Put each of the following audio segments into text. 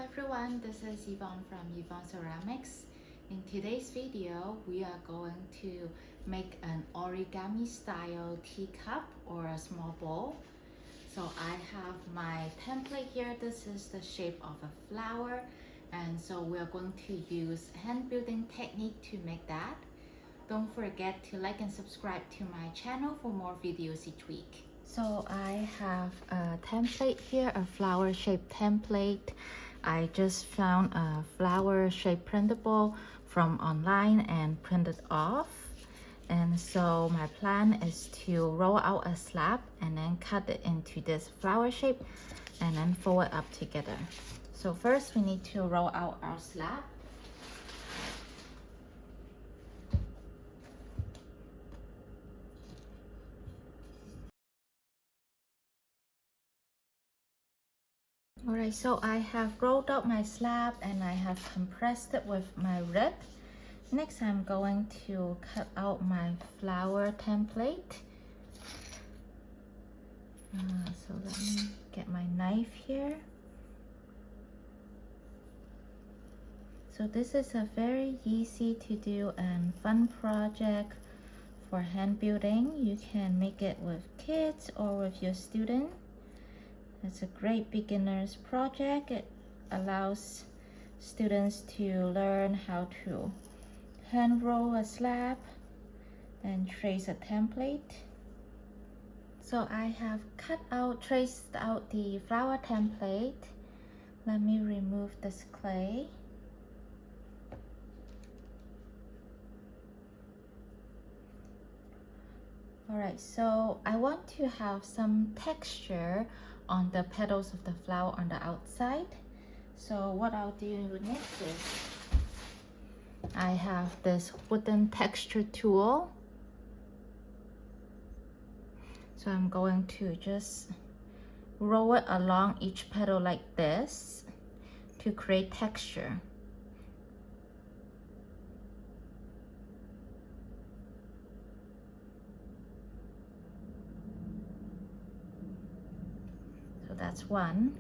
everyone, this is Yvonne from yvonneceramics. In today's video, we are going to make an origami style teacup or a small bowl. So I have my template here. This is the shape of a flower, and so we are going to use hand building technique to make that. Don't forget to like and subscribe to my channel for more videos each week. So I have a template here, a flower shaped template. I just found a flower shaped printable from online and printed off. And so my plan is to roll out a slab and then cut it into this flower shape and then fold it up together. So first we need to roll out our slab. Alright, so I have rolled out my slab and I have compressed it with my rib. Next, I'm going to cut out my flower template. So let me get my knife here. So this is a very easy to do and fun project for hand building. You can make it with kids or with your student. It's a great beginner's project. It allows students to learn how to hand roll a slab and trace a template. So I have traced out the flower template. Let me remove this clay. Alright, so I want to have some texture on the petals of the flower on the outside. So what I'll do next is I have this wooden texture tool. So I'm going to just roll it along each petal like this to create texture. So that's one.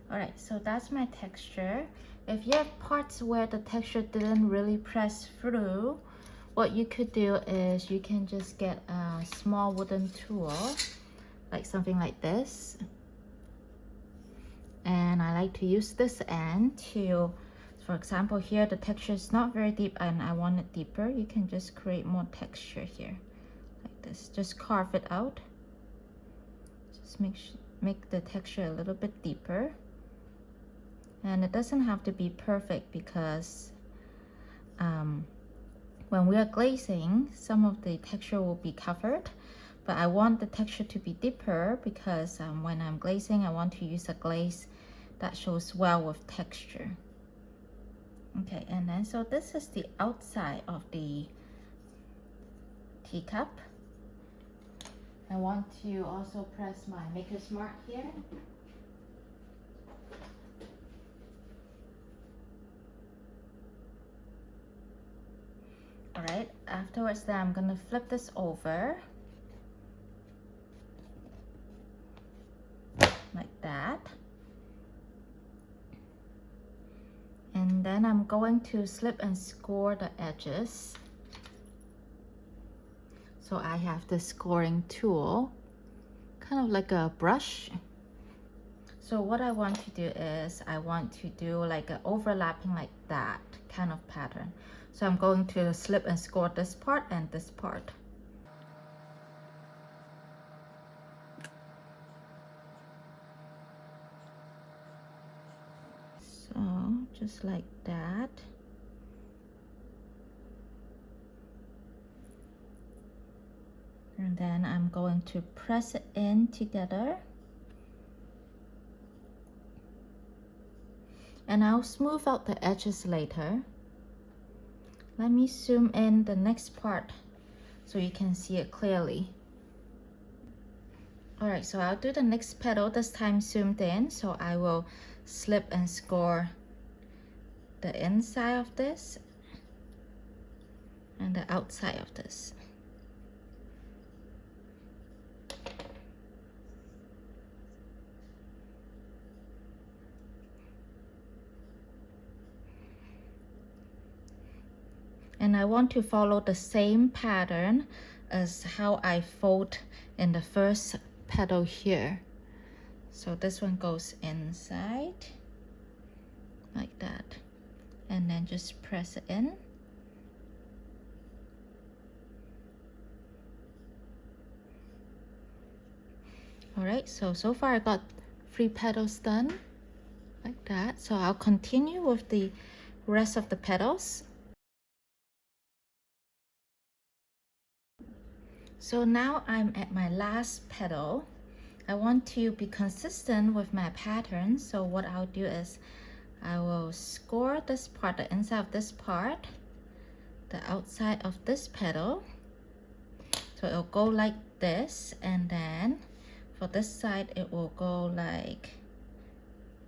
Alright, so that's my texture. If you have parts where the texture didn't really press through, what you could do is you can just get a small wooden tool, like something like this. And I like to use this end to, for example, here the texture is not very deep and I want it deeper. You can just create more texture here, like this. Just carve it out. Just make the texture a little bit deeper. And it doesn't have to be perfect because when we are glazing, some of the texture will be covered. But I want the texture to be deeper because when I'm glazing, I want to use a glaze that shows well with texture. Okay, and then so this is the outside of the teacup. I want to also press my maker's mark here. Alright, afterwards then I'm gonna flip this over like that. And then I'm going to slip and score the edges. So I have the scoring tool, kind of like a brush. So what I want to do is I want to do like an overlapping like that kind of pattern. So I'm going to slip and score this part and this part. So just like that. And then I'm going to press it in together. And I'll smooth out the edges later. Let me zoom in the next part so you can see it clearly. Alright, so I'll do the next petal, this time zoomed in, so I will slip and score the inside of this and the outside of this. And I want to follow the same pattern as how I fold in the first petal here. So this one goes inside like that, and then just press it in. All right, so far I got 3 petals done like that. So I'll continue with the rest of the petals. So now I'm at my last petal. I want to be consistent with my pattern. So what I'll do is I will score this part, the inside of this part, the outside of this petal. So it'll go like this, and then for this side it will go like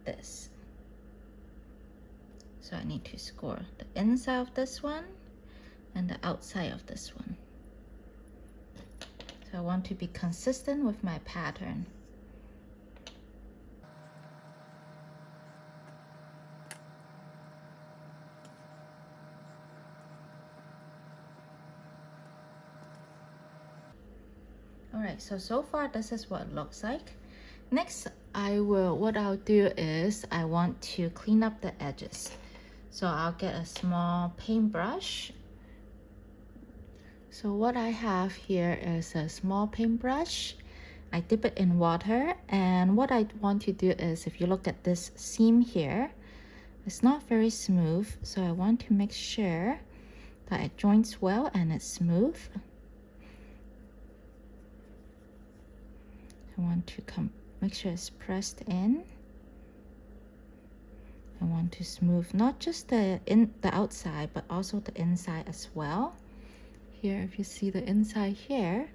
this. So I need to score the inside of this one and the outside of this one. So I want to be consistent with my pattern. All right, so far this is what it looks like. Next, what I'll do is I want to clean up the edges. So I'll get a small paintbrush. So what I have here is a small paintbrush. I dip it in water, and what I want to do is, if you look at this seam here, it's not very smooth, so I want to make sure that it joins well and it's smooth. I want to make sure it's pressed in. I want to smooth not just the outside, but also the inside as well. Here, if you see the inside here,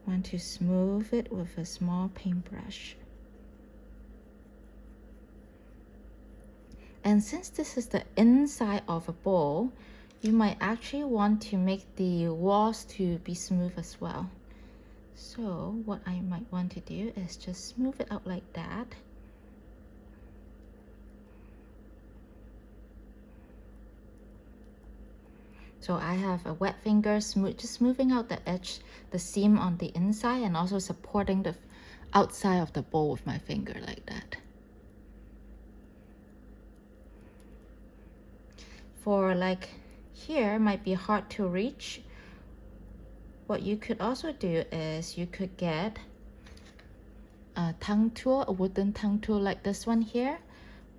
I want to smooth it with a small paintbrush. And since this is the inside of a bowl, you might actually want to make the walls to be smooth as well. So what I might want to do is just smooth it out like that. So I have a wet finger, just smoothing out the edge, the seam on the inside, and also supporting the outside of the bowl with my finger like that. For like here, might be hard to reach. What you could also do is you could get a tongue tool, a wooden tongue tool like this one here,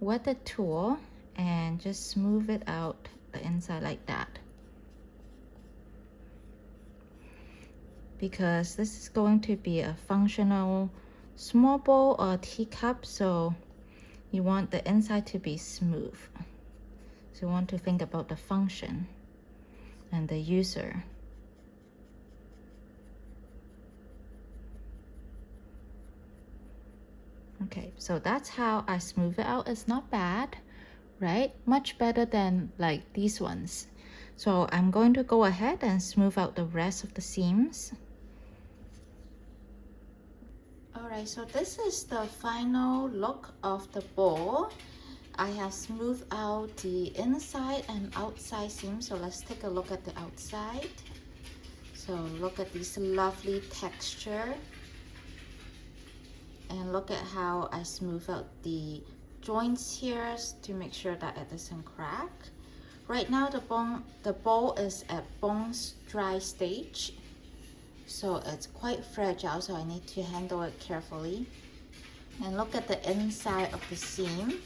wet the tool and just smooth it out the inside like that. Because this is going to be a functional small bowl or teacup, so you want the inside to be smooth. So you want to think about the function and the user. Okay, so that's how I smooth it out. It's not bad, right? Much better than like these ones. So I'm going to go ahead and smooth out the rest of the seams. Alright, so this is the final look of the bowl. I have smoothed out the inside and outside seams, so let's take a look at the outside. So look at this lovely texture. And look at how I smooth out the joints here to make sure that it doesn't crack. Right now the bowl is at bone dry stage, so it's quite fragile, so I need to handle it carefully. And look at the inside of the seam.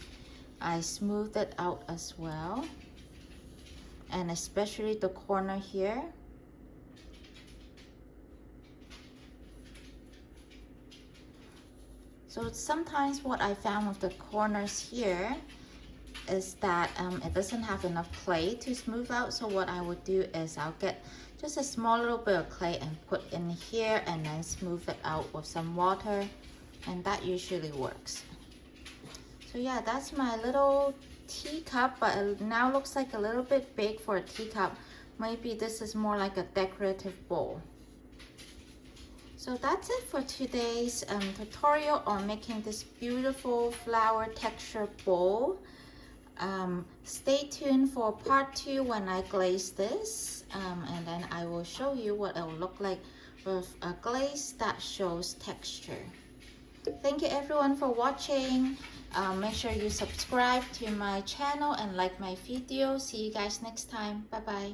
I smoothed it out as well, and especially the corner here. So sometimes what I found with the corners here is that it doesn't have enough clay to smooth out. So what I would do is I'll get just a small little bit of clay and put in here and then smooth it out with some water, and that usually works. So yeah, that's my little teacup, but it now looks like a little bit big for a teacup. maybe this is more like a decorative bowl. So that's it for today's tutorial on making this beautiful flower texture bowl. Stay tuned for part 2 when I glaze this, and then I will show you what it will look like with a glaze that shows texture. Thank you everyone for watching. Make sure you subscribe to my channel and like my video. See you guys next time. Bye bye.